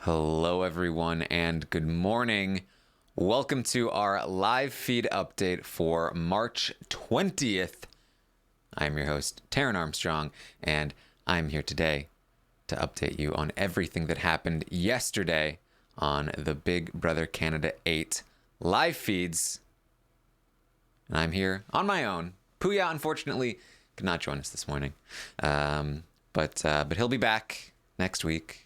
Hello, everyone, and good morning. Welcome to our live feed update for March 20th. I'm your host, Taryn Armstrong, and I'm here today to update you on everything that happened yesterday on the Big Brother Canada 8 live feeds. And I'm here on my own. Puya, unfortunately, could not join us this morning, but he'll be back next week.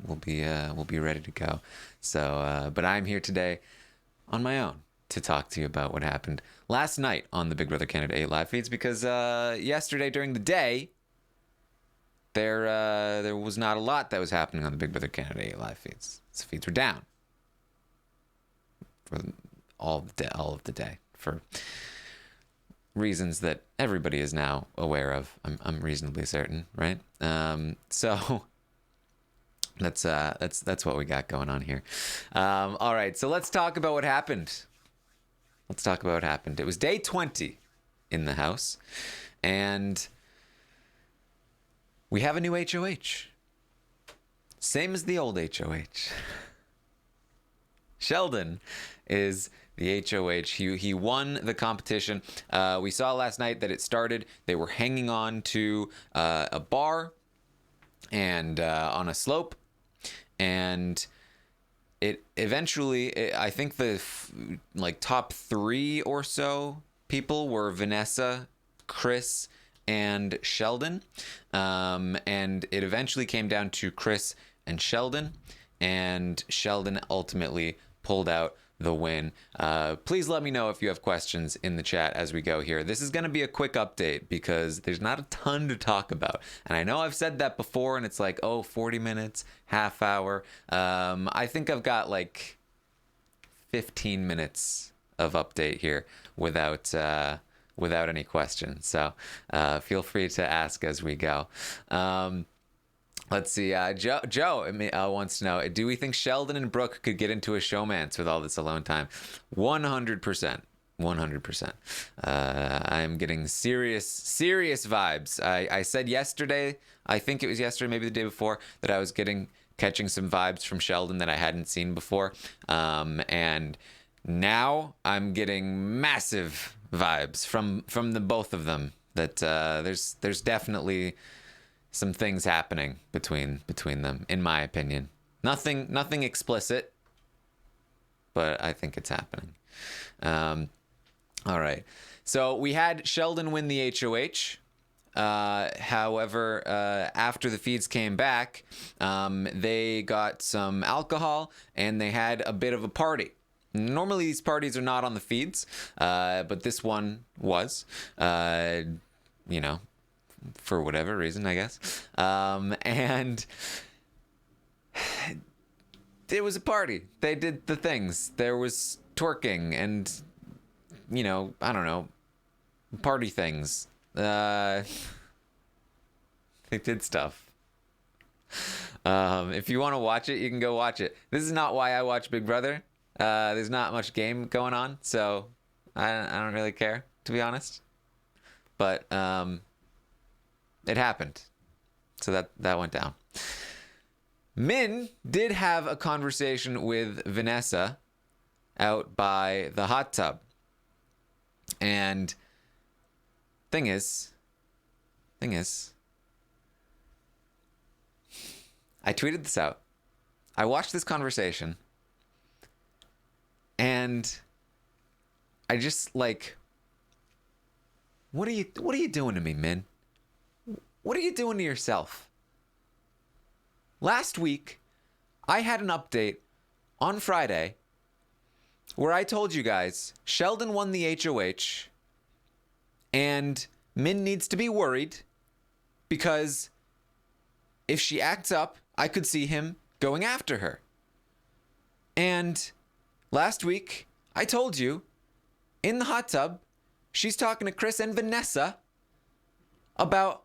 We'll be ready to go. So, but I'm here today on my own to talk to you about what happened last night on the Big Brother Canada 8 live feeds, because yesterday during the day there was not a lot that was happening on the Big Brother Canada 8 live feeds. The feeds were down for all of the day for reasons that everybody is now aware of. I'm reasonably certain, right? So. That's what we got going on here. All right, so let's talk about what happened. It was day 20 in the house, and we have a new HOH. Same as the old HOH. Sheldon is the HOH. He won the competition. We saw last night that it started. They were hanging on to a bar and on a slope. And it eventually, I think the top 3 or so people were Vanessa, Chris, and Sheldon. And it eventually came down to Chris and Sheldon. And Sheldon ultimately pulled out the win. Please let me know if you have questions in the chat as we go here. This is going to be a quick update because there's not a ton to talk about. And I know I've said that before and it's like, 40 minutes, half hour. I think I've got like 15 minutes of update here without any questions. So feel free to ask as we go. Let's see. Joe wants to know, do we think Sheldon and Brooke could get into a showmance with all this alone time? 100%. 100%. I'm getting serious vibes. I said yesterday, I think it was yesterday, maybe the day before, that I was catching some vibes from Sheldon that I hadn't seen before. And now I'm getting massive vibes from the both of them. That there's definitely some things happening between them, in my opinion. Nothing explicit, but I think it's happening. All right. So we had Sheldon win the HOH. However, after the feeds came back, they got some alcohol and they had a bit of a party. Normally these parties are not on the feeds, but this one was, for whatever reason, I guess. And it was a party. They did the things. There was twerking and, I don't know, party things. They did stuff. If you want to watch it, you can go watch it. This is not why I watch Big Brother. There's not much game going on, so I don't really care, to be honest. But it happened. So that went down. Min did have a conversation with Vanessa out by the hot tub. And thing is, I tweeted this out. I watched this conversation and I just what are you doing to me, Min? What are you doing to yourself? Last week, I had an update on Friday where I told you guys Sheldon won the HOH and Min needs to be worried because if she acts up, I could see him going after her. And last week, I told you in the hot tub, she's talking to Chris and Vanessa about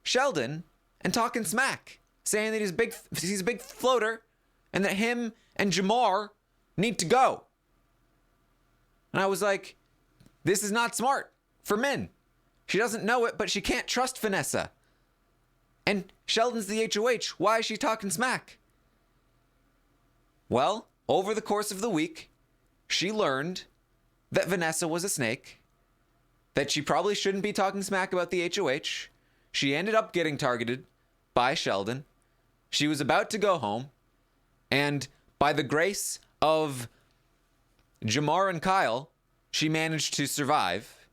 Sheldon and talking smack, saying that he's a big floater and that him and Jamar need to go. And I was like, this is not smart for Min. She doesn't know it, but she can't trust Vanessa. And Sheldon's the HOH. Why is she talking smack? Well, over the course of the week, she learned that Vanessa was a snake, that she probably shouldn't be talking smack about the HOH. She ended up getting targeted by Sheldon. She was about to go home, and by the grace of Jamar and Kyle, she managed to survive.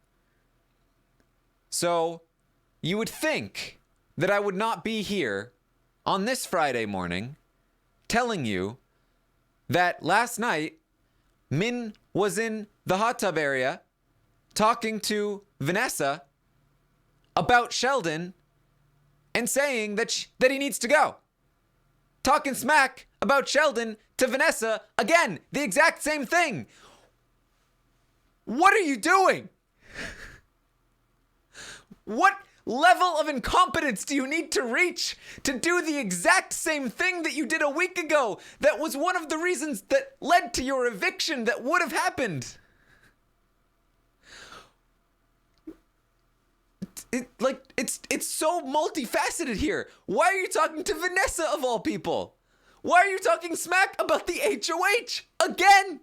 So you would think that I would not be here on this Friday morning telling you that last night Min was in the hot tub area talking to Vanessa about Sheldon and saying that he needs to go. Talking smack about Sheldon to Vanessa. Again, the exact same thing. What are you doing? What level of incompetence do you need to reach to do the exact same thing that you did a week ago? That was one of the reasons that led to your eviction that would have happened. It's so multifaceted here. Why are you talking to Vanessa of all people? Why are you talking smack about the HOH again?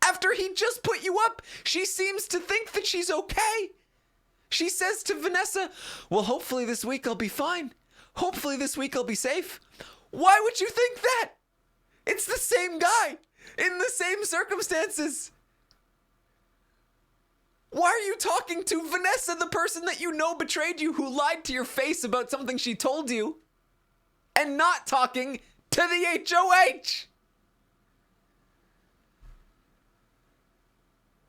After he just put you up, she seems to think that she's okay. She says to Vanessa, well, hopefully this week I'll be fine. Hopefully this week I'll be safe. Why would you think that? It's the same guy in the same circumstances. Why are you talking to Vanessa, the person that you know betrayed you, who lied to your face about something she told you, and not talking to the HOH?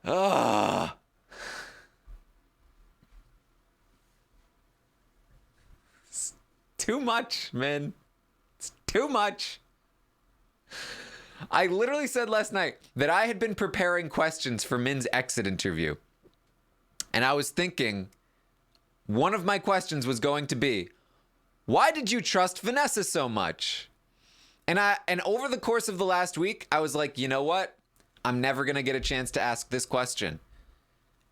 Ugh. It's too much, man. It's too much. I literally said last night that I had been preparing questions for Min's exit interview. And I was thinking, one of my questions was going to be, why did you trust Vanessa so much? And over the course of the last week, I was like, you know what? I'm never going to get a chance to ask this question.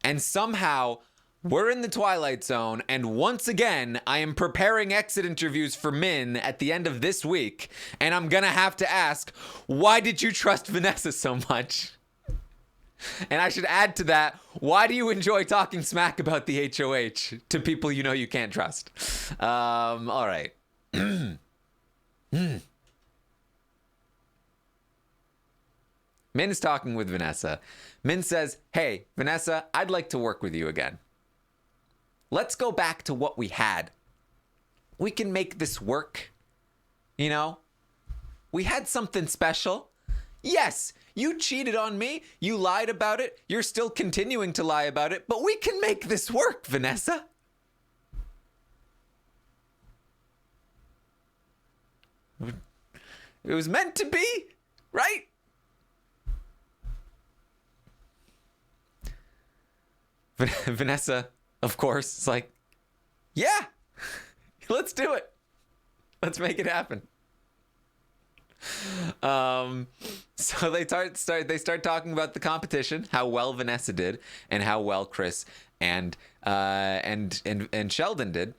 And somehow, we're in the Twilight Zone, and once again, I am preparing exit interviews for Min at the end of this week, and I'm going to have to ask, why did you trust Vanessa so much? And I should add to that, why do you enjoy talking smack about the HOH to people you know you can't trust? All right. Min is talking with Vanessa. Min says, hey, Vanessa, I'd like to work with you again. Let's go back to what we had. We can make this work. You know? We had something special. Yes, you cheated on me. You lied about it. You're still continuing to lie about it. But we can make this work, Vanessa. It was meant to be, right? Vanessa, of course, is like, yeah, let's do it. Let's make it happen. So they start talking about the competition, how well Vanessa did, and how well Chris and Sheldon did.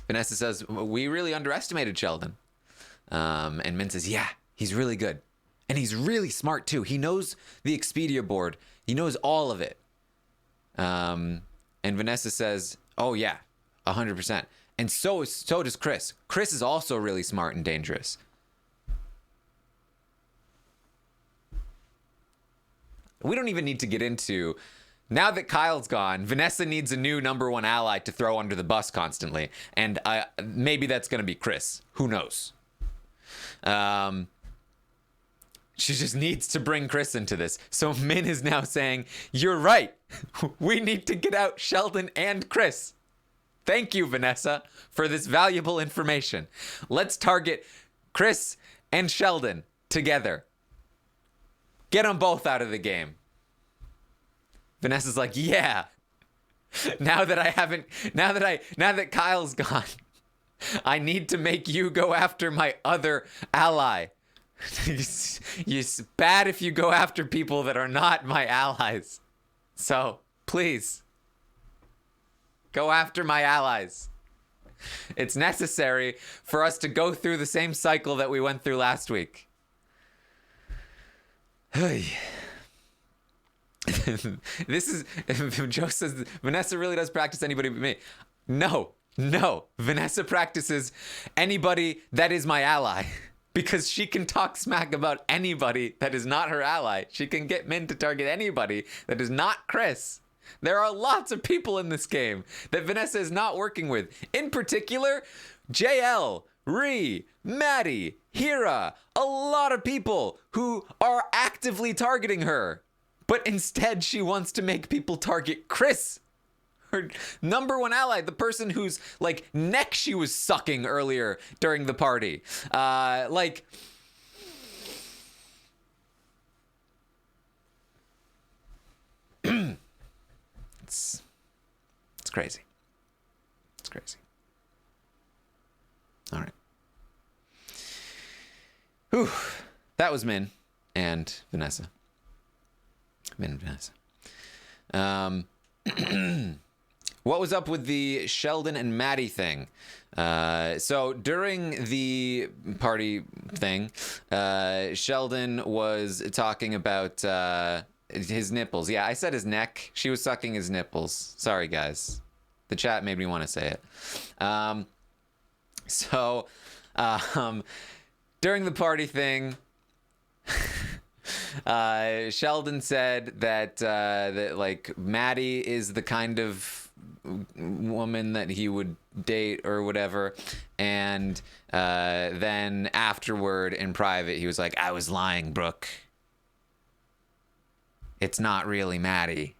Vanessa says, we really underestimated Sheldon. And Min says, yeah, he's really good. And he's really smart too. He knows the Expedia board. He knows all of it. And Vanessa says, oh yeah, 100%. And so does Chris. Chris is also really smart and dangerous. We don't even need to get into, now that Kyle's gone, Vanessa needs a new number one ally to throw under the bus constantly. And maybe that's going to be Chris. Who knows? She just needs to bring Chris into this. So Min is now saying, you're right. We need to get out Sheldon and Chris. Thank you, Vanessa, for this valuable information. Let's target Chris and Sheldon together. Get them both out of the game. Vanessa's like, yeah. Now that Kyle's gone, I need to make you go after my other ally. It's bad if you go after people that are not my allies. So, please, go after my allies. It's necessary for us to go through the same cycle that we went through last week. This is, Joe says Vanessa really does practice anybody but me. No, Vanessa practices anybody that is my ally. Because she can talk smack about anybody that is not her ally. She can get Min to target anybody that is not Chris. There are lots of people in this game that Vanessa is not working with. In particular, JL, Ree, Maddie, Hira, a lot of people who are actively targeting her. But instead, she wants to make people target Chris, her number one ally, the person whose like neck she was sucking earlier during the party. It's crazy. It's crazy. All right. Whew. That was Min and Vanessa. Min and Vanessa. What was up with the Sheldon and Maddie thing? So during the party thing, Sheldon was talking about his nipples. Yeah, I said his neck. She was sucking his nipples. Sorry, guys. The chat made me want to say it. During the party thing, Sheldon said that like Maddie is the kind of woman that he would date or whatever, and then afterward in private he was like, I was lying, Brooke, it's not really Maddie.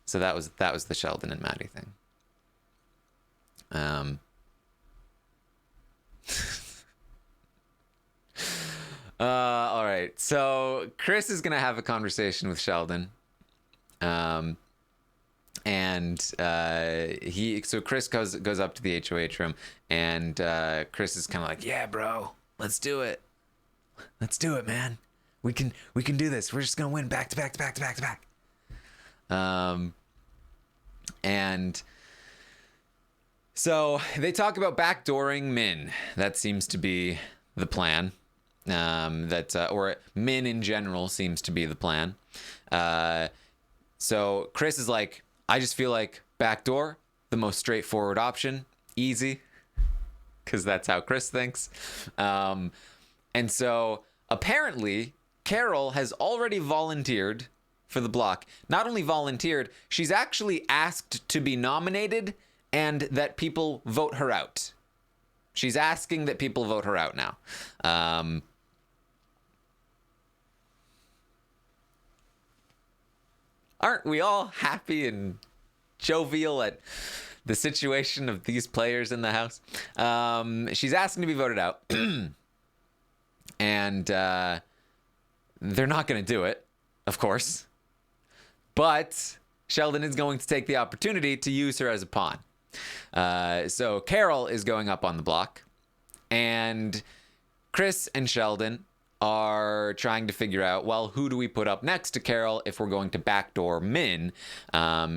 So that was the Sheldon and Maddie thing. All right, so Chris is gonna have a conversation with Sheldon. So Chris goes up to the HOH room, and Chris is kind of like, yeah, bro, let's do it, man. We can do this. We're just gonna win back to back. And so they talk about backdooring Min. That seems to be the plan. Or Min in general seems to be the plan. So Chris is like, I just feel like backdoor, the most straightforward option, easy, because that's how Chris thinks. And so apparently Carol has already volunteered for the block. Not only volunteered, she's actually asked to be nominated and that people vote her out. She's asking that people vote her out now. Aren't we all happy and jovial at the situation of these players in the house? She's asking to be voted out. And they're not going to do it, of course. But Sheldon is going to take the opportunity to use her as a pawn. So Carol is going up on the block. And Chris and Sheldon are trying to figure out, well, who do we put up next to Carol if we're going to backdoor Min?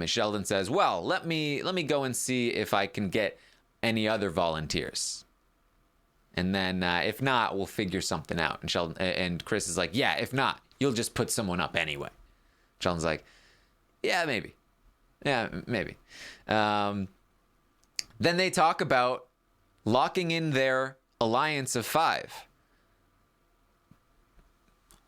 Sheldon says, well, let me go and see if I can get any other volunteers. And then if not, we'll figure something out. And Chris is like, yeah, if not, you'll just put someone up anyway. Sheldon's like, yeah, maybe. Then they talk about locking in their alliance of 5.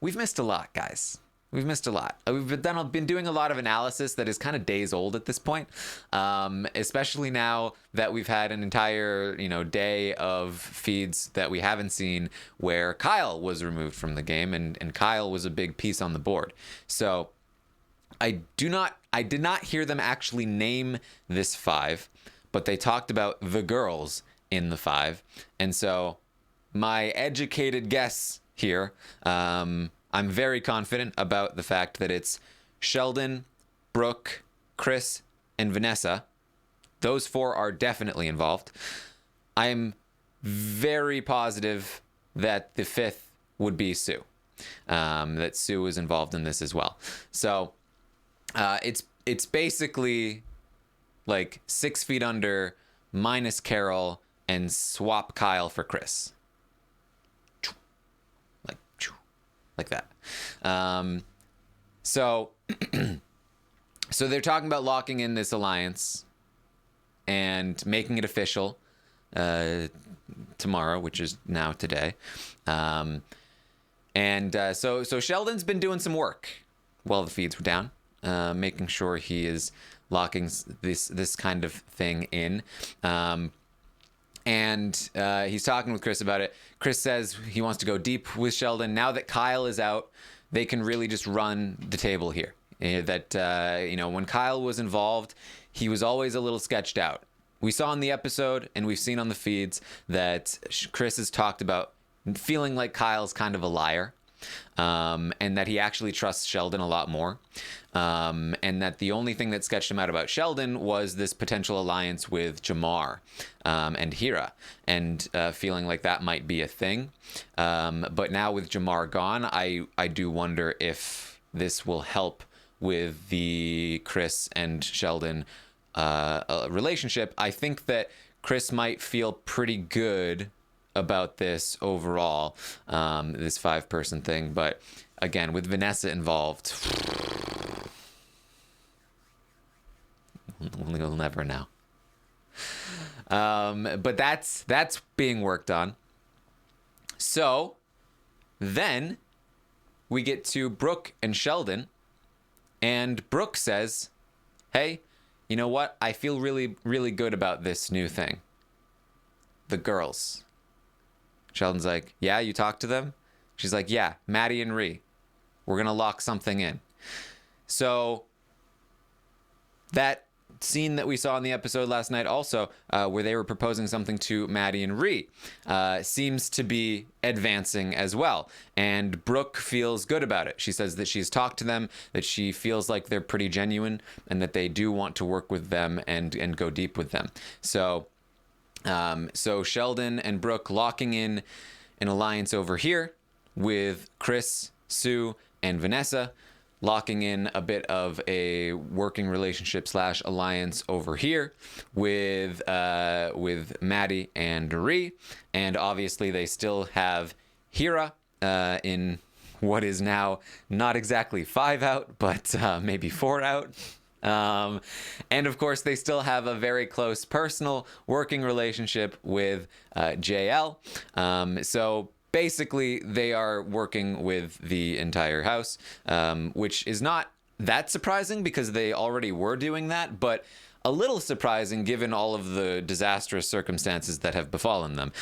We've missed a lot, guys. We've missed a lot. We've been doing a lot of analysis that is kind of days old at this point, especially now that we've had an entire, day of feeds that we haven't seen where Kyle was removed from the game, and Kyle was a big piece on the board. So I did not hear them actually name this 5, but they talked about the girls in the 5, and so my educated guess here, I'm very confident about the fact that it's Sheldon, Brooke, Chris, and Vanessa. Those 4 are definitely involved. I'm very positive that the 5th would be Sue. That Sue is involved in this as well. So it's basically like 6 feet under minus Carol and swap Kyle for Chris. Like, like that. So so they're talking about locking in this alliance and making it official tomorrow, which is now today. So Sheldon's been doing some work while the feeds were down, making sure he is locking this kind of thing in. He's talking with Chris about it. Chris says he wants to go deep with Sheldon. Now that Kyle is out, they can really just run the table here. When Kyle was involved, he was always a little sketched out. We saw in the episode, and we've seen on the feeds, that Chris has talked about feeling like Kyle's kind of a liar, and that he actually trusts Sheldon a lot more, and that the only thing that sketched him out about Sheldon was this potential alliance with Jamar and Hira, and feeling like that might be a thing. But now with Jamar gone, I do wonder if this will help with the Chris and Sheldon relationship. I think that Chris might feel pretty good about this overall, this 5-person thing. But again, with Vanessa involved, we'll never know. But that's being worked on. So then we get to Brooke and Sheldon, and Brooke says, hey, you know what? I feel really, really good about this new thing. The girls. Sheldon's like, yeah, you talked to them? She's like, yeah, Maddie and Ree. We're going to lock something in. So that scene that we saw in the episode last night also, where they were proposing something to Maddie and Ree, seems to be advancing as well. And Brooke feels good about it. She says that she's talked to them, that she feels like they're pretty genuine, and that they do want to work with them and go deep with them. So Sheldon and Brooke locking in an alliance over here with Chris, Sue, and Vanessa, locking in a bit of a working relationship / alliance over here with Maddie and Ree. And obviously they still have Hira in what is now not exactly 5 out, but maybe 4 out. And of course, they still have a very close personal working relationship with JL. So basically, they are working with the entire house, which is not that surprising because they already were doing that, but a little surprising given all of the disastrous circumstances that have befallen them.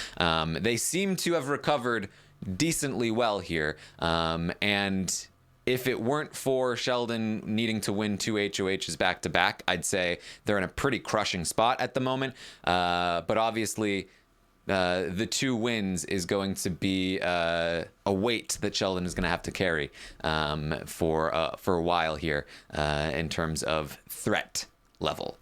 They seem to have recovered decently well here, and if it weren't for Sheldon needing to win 2 HOHs back to back, I'd say they're in a pretty crushing spot at the moment. But obviously, the 2 wins is going to be a weight that Sheldon is going to have to carry for a while here in terms of threat level.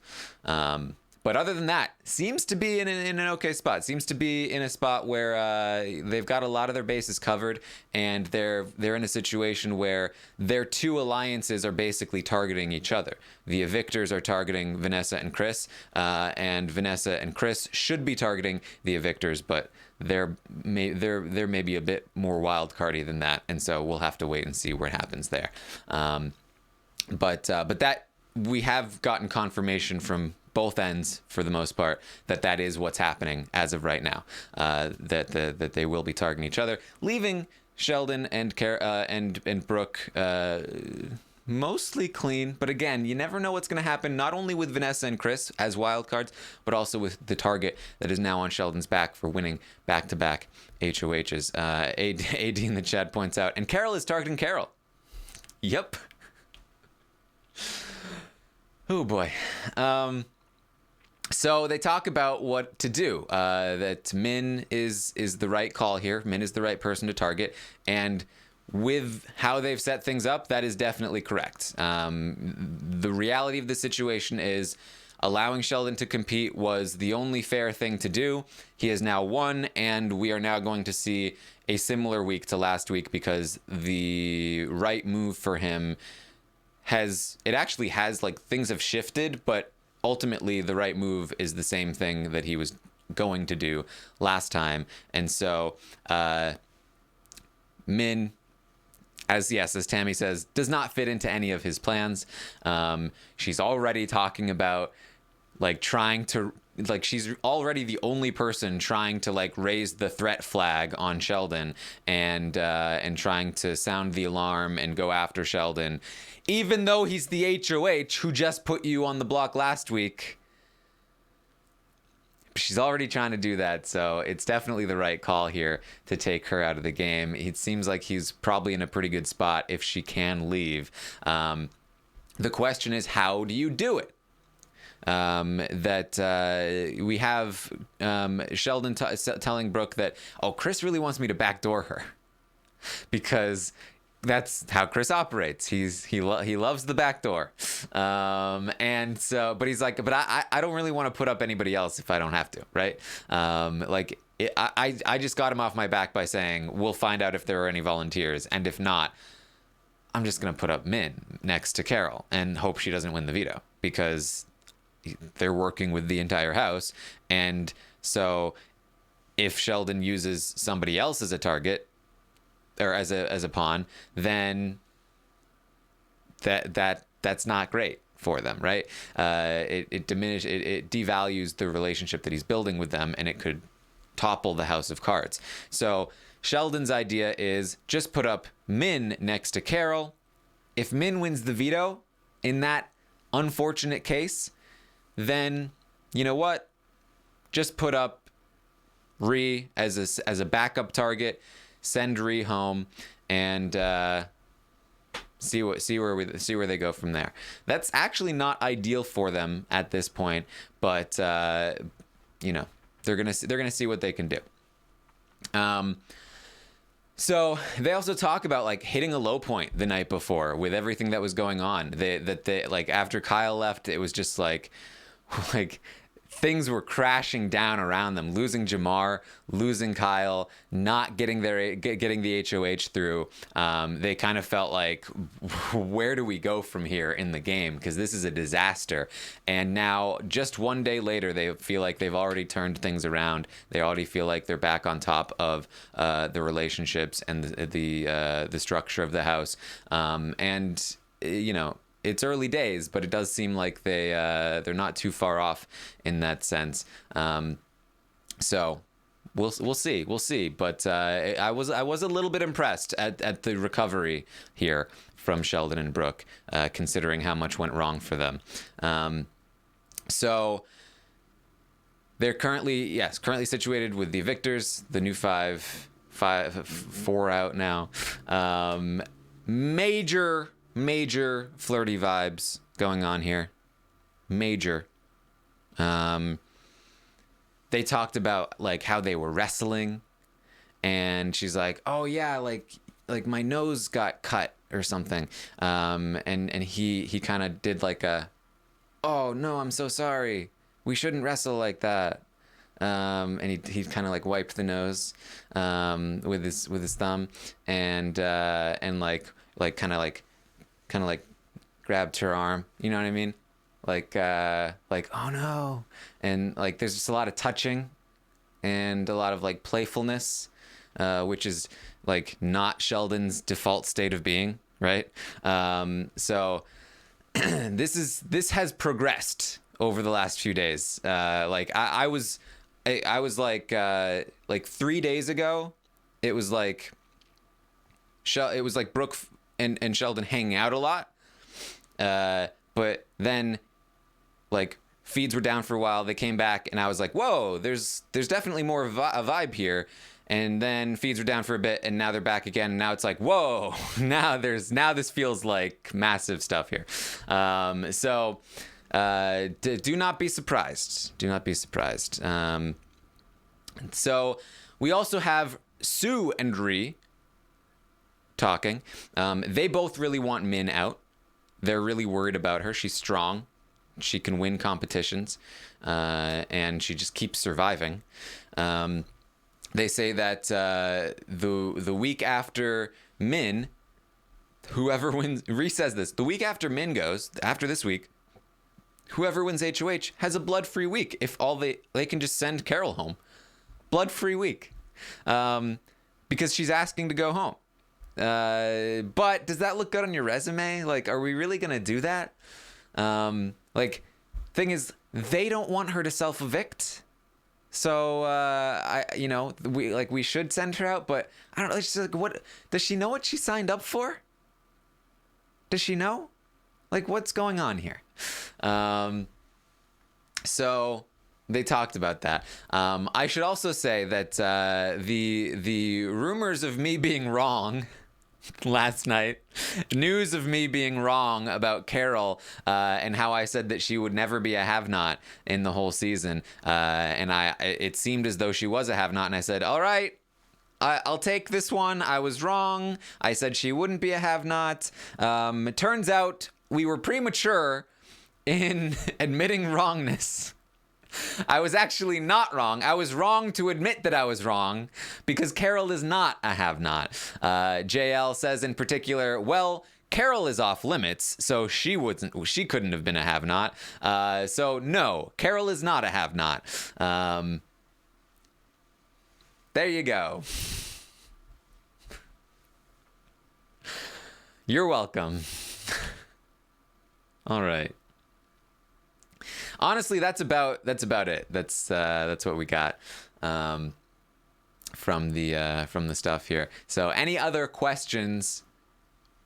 But other than that, seems to be in an okay spot. Seems to be in a spot where they've got a lot of their bases covered, and they're in a situation where their 2 alliances are basically targeting each other. The Evictors are targeting Vanessa and Chris, and Vanessa and Chris should be targeting the Evictors, but they're maybe a bit more wild cardy than that, and so we'll have to wait and see what happens there. But that we have gotten confirmation from both ends for the most part that is what's happening as of right now, that they will be targeting each other, leaving Sheldon and Brooke mostly clean. But again, you never know what's going to happen, not only with Vanessa and Chris as wild cards, but also with the target that is now on Sheldon's back for winning back-to-back HOHs. AD in the chat points out, and Carol is targeting Carol. Yep. Oh boy. So they talk about what to do, that Min is the right call here. Min is the right person to target. And with how they've set things up, that is definitely correct. The reality of the situation is allowing Sheldon to compete was the only fair thing to do. He has now won, and we are now going to see a similar week to last week because the right move for him actually has like things have shifted, but ultimately the right move is the same thing that he was going to do last time. And so Min as Tammy says, does not fit into any of his plans. She's already talking about like trying to, like, she's already the only person trying to like raise the threat flag on Sheldon and trying to sound the alarm and go after Sheldon, even though he's the HOH who just put you on the block last week. She's already trying to do that, so it's definitely the right call here to take her out of the game. It seems like he's probably in a pretty good spot if she can leave. The question is, how do you do it? We have Sheldon telling Brooke that, oh, Chris really wants me to backdoor her, because that's how Chris operates. He loves the backdoor, and so, but he's like, but I don't really want to put up anybody else if I don't have to, right? I just got him off my back by saying we'll find out if there are any volunteers, and if not, I'm just gonna put up Min next to Carol and hope she doesn't win the veto, because they're working with the entire house. And so if Sheldon uses somebody else as a target or as a pawn, then that's not great for them, right? It devalues the relationship that he's building with them, and it could topple the house of cards. So Sheldon's idea is just put up Min next to Carol. If Min wins the veto in that unfortunate case, then you know what? Just put up Ree as a backup target, send Ree home, and see where they go from there. That's actually not ideal for them at this point, but they're gonna see what they can do. So they also talk about like hitting a low point the night before with everything that was going on. They like after Kyle left, it was just like things were crashing down around them, losing Jamar, losing Kyle, not getting the HOH through. They kind of felt like, where do we go from here in the game? Because this is a disaster. And now, just one day later, they feel like they've already turned things around. They already feel like they're back on top of the relationships and the structure of the house. It's early days, but it does seem like they're not too far off in that sense. So we'll see. But I was a little bit impressed at the recovery here from Sheldon and Brooke, considering how much went wrong for them. So they're currently situated with the evictors, the new four out now. Major flirty vibes going on here. Major. They talked about like how they were wrestling, and she's like, "Oh yeah, like my nose got cut or something." And he kind of did like a, "Oh no, I'm so sorry. We shouldn't wrestle like that." And he kind of like wiped the nose with his thumb, and kind of grabbed her arm, you know what I mean? Like, oh no. And like, there's just a lot of touching and a lot of like playfulness, which is like not Sheldon's default state of being, right? So this has progressed over the last few days. I was like 3 days ago, it was like Brooke and Sheldon hanging out a lot, but then like feeds were down for a while. They came back, and I was like, whoa, there's definitely more of a vibe here. And then feeds were down for a bit, and now they're back again. And now it's like, whoa, now this feels like massive stuff here. So do not be surprised. Do not be surprised. So we also have Sue and Ree talking. They both really want Min out. They're really worried about her. She's strong. She can win competitions, and she just keeps surviving. They say that the week after Min, whoever wins, Ree says this, the week after Min goes, after this week, whoever wins HOH has a blood-free week. If all they can just send Carol home. Blood-free week. Because she's asking to go home. But does that look good on your resume? Like, are we really gonna do that? Like, thing is, they don't want her to self-evict. So we should send her out, but I don't know. It's just like, what does she know what she signed up for? Does she know? Like, what's going on here? So they talked about that. I should also say that the rumors of me being wrong last night, news of me being wrong about Carol and how I said that she would never be a have-not in the whole season, and it seemed as though she was a have-not, and I said, all right, I'll take this one. I was wrong. I said she wouldn't be a have-not. It turns out we were premature in admitting wrongness. I was actually not wrong. I was wrong to admit that I was wrong because Carol is not a have-not. JL says in particular, well, Carol is off limits, so she couldn't have been a have-not. So no, Carol is not a have-not. There you go. You're welcome. All right. Honestly, that's about it. That's what we got from the stuff here. So, any other questions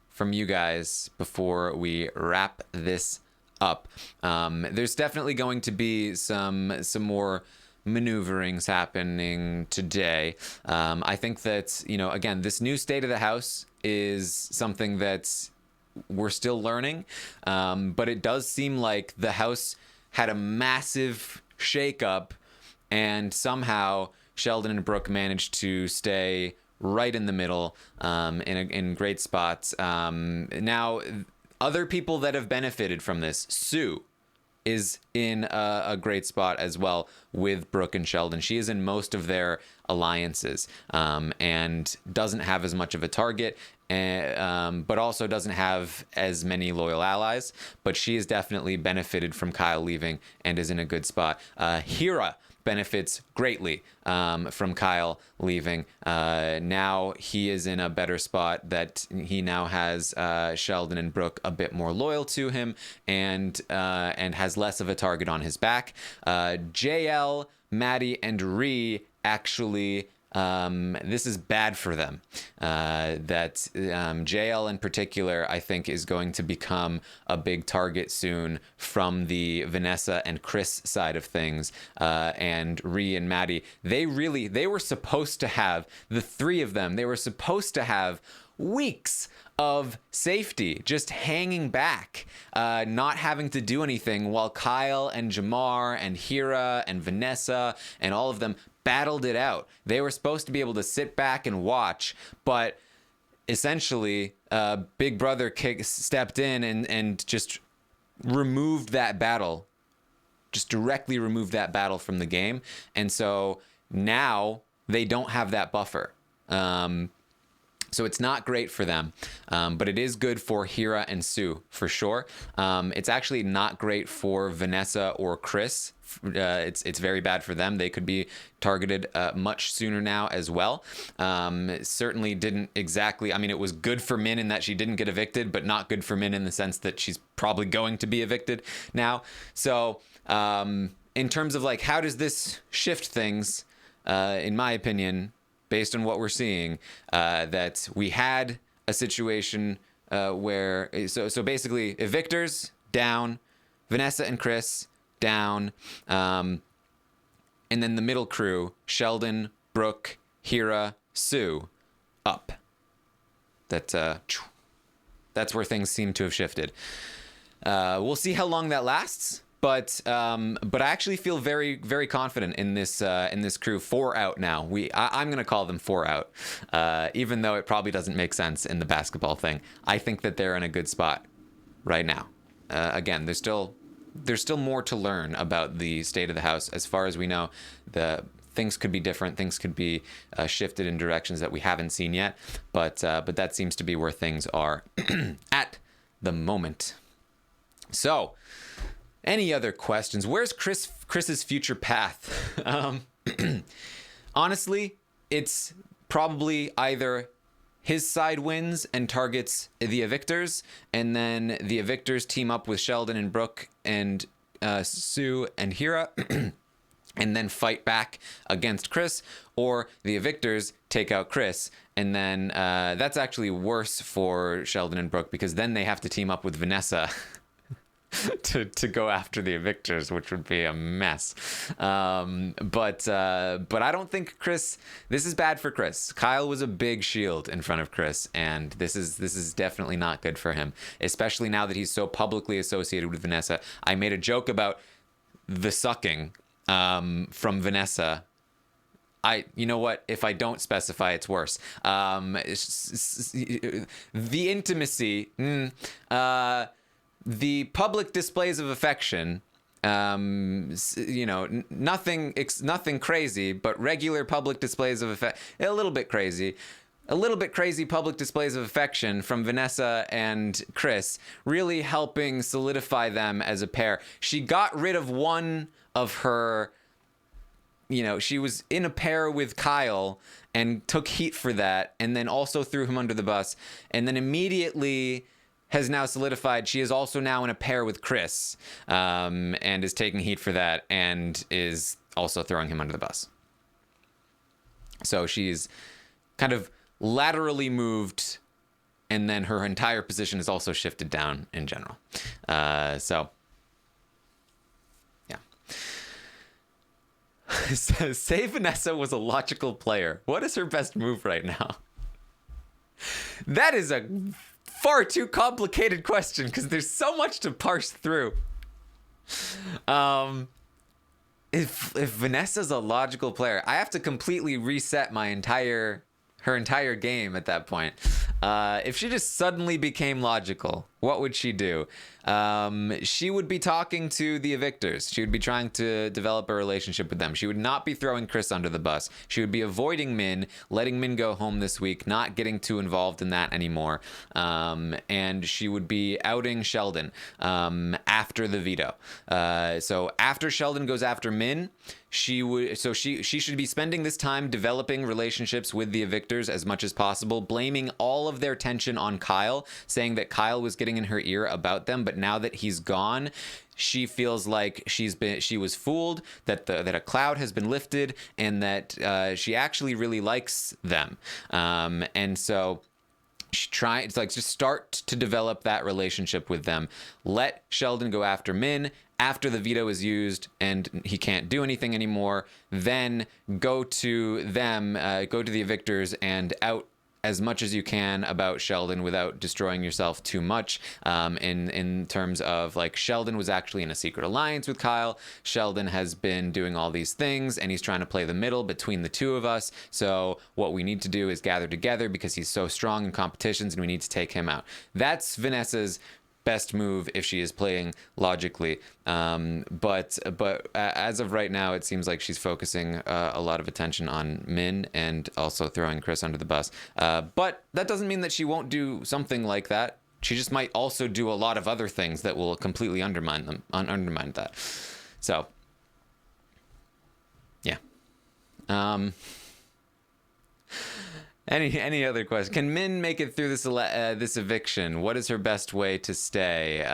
from you guys before we wrap this up? There's definitely going to be some more maneuverings happening today. I think that, again, this new state of the house is something that we're still learning, but it does seem like the house had a massive shakeup, and somehow Sheldon and Brooke managed to stay right in the middle, in great spots. Now, other people that have benefited from this, Sue is in a great spot as well with Brooke and Sheldon. She is in most of their alliances, and doesn't have as much of a target, but also doesn't have as many loyal allies. But she has definitely benefited from Kyle leaving and is in a good spot. Hira benefits greatly from Kyle leaving. Now he is in a better spot that he now has Sheldon and Brooke a bit more loyal to him, and has less of a target on his back. JL, Maddie, and Ree actually, this is bad for them. That JL in particular, I think, is going to become a big target soon from the Vanessa and Chris side of things. And Ree and Maddie, they were supposed to have, the three of them, they were supposed to have weeks of safety, just hanging back, not having to do anything, while Kyle and Jamar and Hira and Vanessa and all of them battled it out. They were supposed to be able to sit back and watch, but essentially Big Brother stepped in and just removed that battle, just directly removed that battle from the game. And so now they don't have that buffer. So it's not great for them, but it is good for Hira and Sue for sure. It's actually not great for Vanessa or Chris. It's very bad for them. They could be targeted much sooner now as well. Certainly didn't exactly. I mean, it was good for Min in that she didn't get evicted, but not good for Min in the sense that she's probably going to be evicted now. So in terms of like, how does this shift things? In my opinion, based on what we're seeing, that we had a situation where, so basically evictors down, Vanessa and Chris down, and then the middle crew, Sheldon, Brooke, Hira, Sue, up. That's where things seem to have shifted. We'll see how long that lasts. But I actually feel very, very confident in this crew. 4 out now. I'm gonna call them 4 out, even though it probably doesn't make sense in the basketball thing. I think that they're in a good spot right now. Again, there's still more to learn about the state of the house. As far as we know, the things could be different. Things could be shifted in directions that we haven't seen yet. But that seems to be where things are at the moment. So. Any other questions? Where's Chris's future path? Honestly, it's probably either his side wins and targets the Evictors, and then the Evictors team up with Sheldon and Brooke and Sue and Hira and then fight back against Chris, or the Evictors take out Chris, and then that's actually worse for Sheldon and Brooke, because then they have to team up with Vanessa to go after the Evictors, which would be a mess. But I don't think Chris. This is bad for Chris. Kyle was a big shield in front of Chris, and this is definitely not good for him, especially now that he's so publicly associated with Vanessa. I made a joke about the sucking from Vanessa. You know what? If I don't specify, it's worse. The intimacy. The public displays of affection, nothing crazy, but regular public displays of affection, a little bit crazy public displays of affection from Vanessa and Chris, really helping solidify them as a pair. She got rid of one of her, she was in a pair with Kyle and took heat for that, and then also threw him under the bus, and then immediately has now solidified she is also now in a pair with Chris, and is taking heat for that, and is also throwing him under the bus. So she's kind of laterally moved, and then her entire position is also shifted down in general. So, yeah. Say Vanessa was a logical player. What is her best move right now? That is a far too complicated question, because there's so much to parse through. If Vanessa's a logical player, I have to completely reset her entire game at that point. If she just suddenly became logical, what would she do? She would be talking to the Evictors. She would be trying to develop a relationship with them. She would not be throwing Chris under the bus. She would be avoiding Min, letting Min go home this week, not getting too involved in that anymore. And she would be outing Sheldon after the veto. So after Sheldon goes after Min, she should be spending this time developing relationships with the Evictors as much as possible, blaming all of their tension on Kyle, saying that Kyle was getting in her ear about them, but now that he's gone, she feels like she was fooled, that a cloud has been lifted, and that she actually really likes them, and so just start to develop that relationship with them. Let Sheldon go after Min. After the veto is used and he can't do anything anymore, then go to them, go to the Evictors, and out as much as you can about Sheldon without destroying yourself too much, in terms of, like, Sheldon was actually in a secret alliance with Kyle. Sheldon has been doing all these things, and he's trying to play the middle between the two of us. So what we need to do is gather together, because he's so strong in competitions, and we need to take him out. That's Vanessa's best move if she is playing logically, but as of right now, it seems like she's focusing a lot of attention on Min and also throwing Chris under the bus, but that doesn't mean that she won't do something like that. She just might also do a lot of other things that will completely undermine that. So yeah. Any other questions? Can Min make it through this eviction? What is her best way to stay?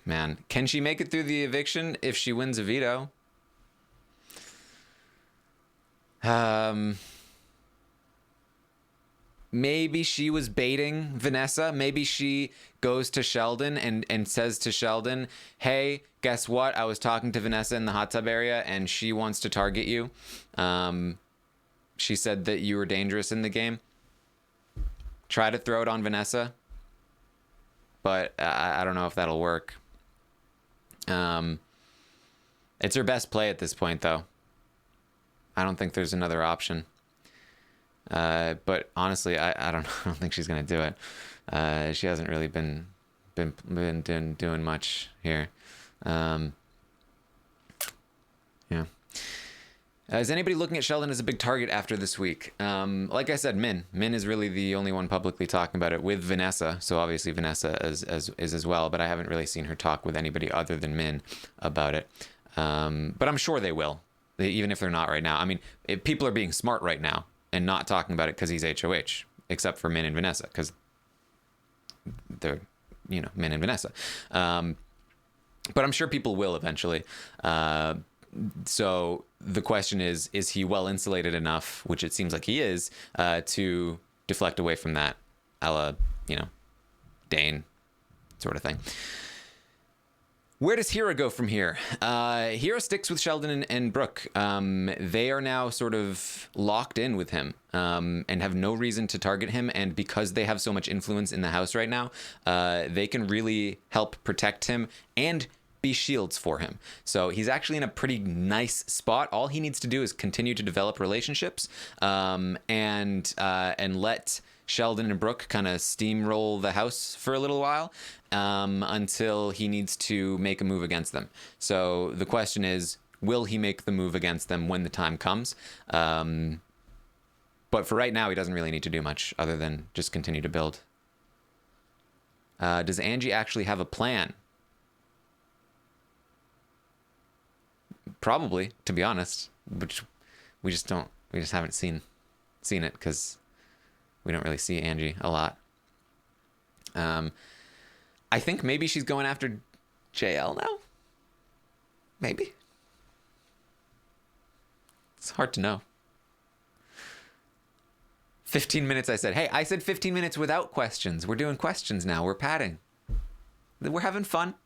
Man, can she make it through the eviction if she wins a veto? Maybe she was baiting Vanessa. Maybe she goes to Sheldon and says to Sheldon, hey, guess what? I was talking to Vanessa in the hot tub area, and she wants to target you. She said that you were dangerous in the game. Try to throw it on Vanessa, but I don't know if that'll work. It's her best play at this point, though. I don't think there's another option. But honestly, I don't know. I don't think she's gonna do it. She hasn't really been doing much here. Yeah. Is anybody looking at Sheldon as a big target after this week? Like I said, Min is really the only one publicly talking about it with Vanessa. So obviously Vanessa is as well, but I haven't really seen her talk with anybody other than Min about it. But I'm sure they will, even if they're not right now. I mean, people are being smart right now and not talking about it because he's HOH. except for Min and Vanessa, because they're, Min and Vanessa. But I'm sure people will eventually. So the question is he well insulated enough, which it seems like he is, to deflect away from that, a la, Dane sort of thing. Where does Hera go from here? Hera sticks with Sheldon and Brooke. They are now sort of locked in with him, and have no reason to target him. And because they have so much influence in the house right now, they can really help protect him and be shields for him. So he's actually in a pretty nice spot. All he needs to do is continue to develop relationships, and let Sheldon and Brooke kind of steamroll the house for a little while, until he needs to make a move against them. So the question is, will he make the move against them when the time comes? But for right now, he doesn't really need to do much other than just continue to build. Does Angie actually have a plan? Probably, to be honest, which we just haven't seen it, because we don't really see Angie a lot. I think maybe she's going after JL now. Maybe. It's hard to know. 15 minutes, I said. Hey, I said 15 minutes without questions. We're doing questions now. We're padding. We're having fun.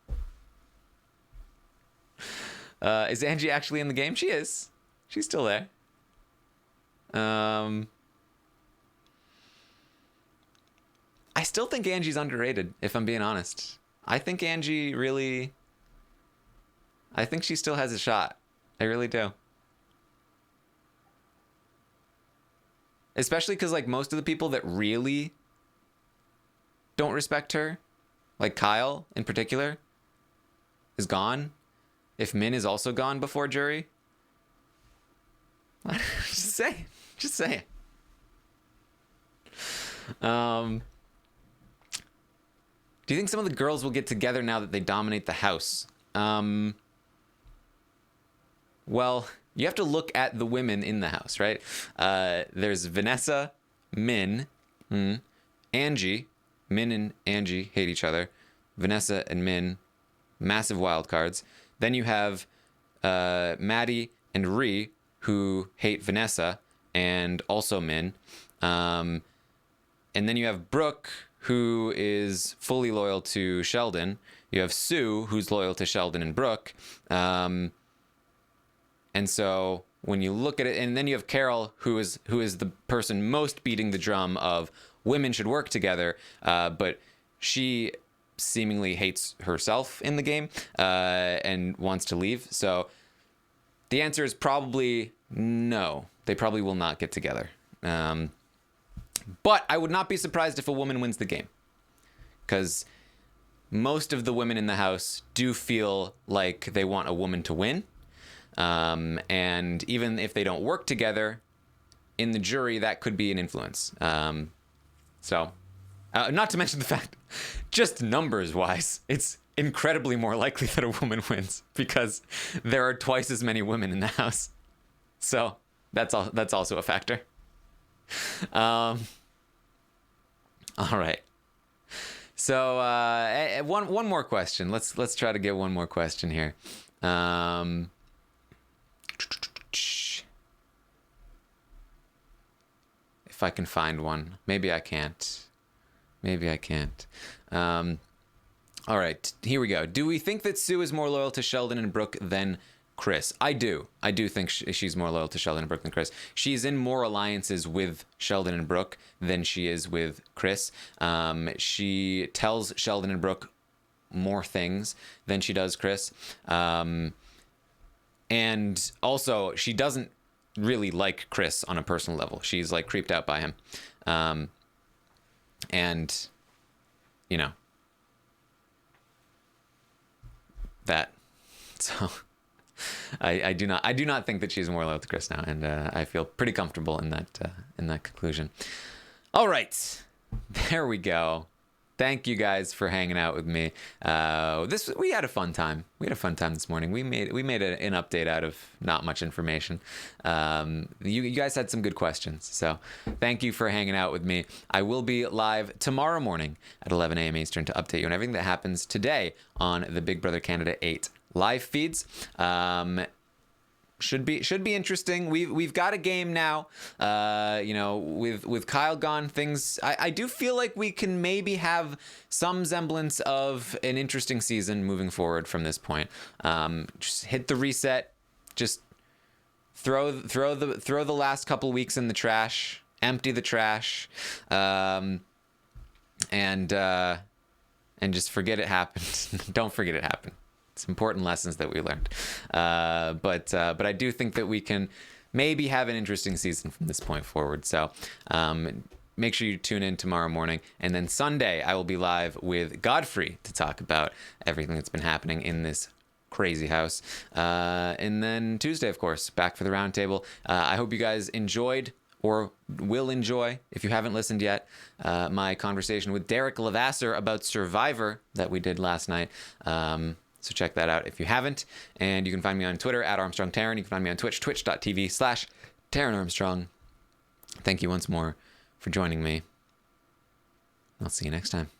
Is Angie actually in the game? She is. She's still there. I still think Angie's underrated, if I'm being honest. I think she still has a shot. I really do. Especially because, like, most of the people that really don't respect her, like Kyle in particular, is gone. If Min is also gone before jury. Just say it. Do you think some of the girls will get together now that they dominate the house? Well, you have to look at the women in the house, right? There's Vanessa, Min, Angie. Min and Angie hate each other. Vanessa and Min, massive wild cards. Then you have Maddie and Ree, who hate Vanessa and also Min. And then you have Brooke, who is fully loyal to Sheldon. You have Sue, who's loyal to Sheldon and Brooke. And so when you look at it, and then you have Carol, who is the person most beating the drum of women should work together, but she seemingly hates herself in the game, and wants to leave. So the answer is probably no. They probably will not get together. But I would not be surprised if a woman wins the game, because most of the women in the house do feel like they want a woman to win. And even if they don't work together in the jury, that could be an influence. So not to mention the fact, just numbers wise, it's incredibly more likely that a woman wins because there are twice as many women in the house. So that's also a factor. All right. So one more question. Let's try to get one more question here. If I can find one. Maybe I can't. All right, here we go. Do we think that Sue is more loyal to Sheldon and Brooke than Chris? I do think she's more loyal to Sheldon and Brooke than Chris. She's in more alliances with Sheldon and Brooke than she is with Chris. She tells Sheldon and Brooke more things than she does Chris. And also, she doesn't really like Chris on a personal level. She's like creeped out by him. And, you know, that. So I do not think that she's more loyal to Chris now, and I feel pretty comfortable in that conclusion. All right, there we go. thank you guys for hanging out with me. We had a fun time. We had a fun time this morning. We made an update out of not much information. You guys had some good questions, so thank you for hanging out with me. I will be live tomorrow morning at 11 a.m. Eastern to update you on everything that happens today on the Big Brother Canada 8 live feeds. Should be interesting. We've got a game now. With Kyle gone, things I do feel like we can maybe have some semblance of an interesting season moving forward from this point. Just hit the reset. Just throw the last couple weeks in the trash. Empty the trash, and just forget it happened. Don't forget it happened. It's important lessons that we learned. But I do think that we can maybe have an interesting season from this point forward. So make sure you tune in tomorrow morning. And then Sunday, I will be live with Godfrey to talk about everything that's been happening in this crazy house. And then Tuesday, of course, back for the roundtable. I hope you guys enjoyed or will enjoy, if you haven't listened yet, my conversation with Derek Levasseur about Survivor that we did last night. So check that out if you haven't. And you can find me on Twitter at ArmstrongTaryn. You can find me on Twitch, twitch.tv/Taryn Armstrong. Thank you once more for joining me. I'll see you next time.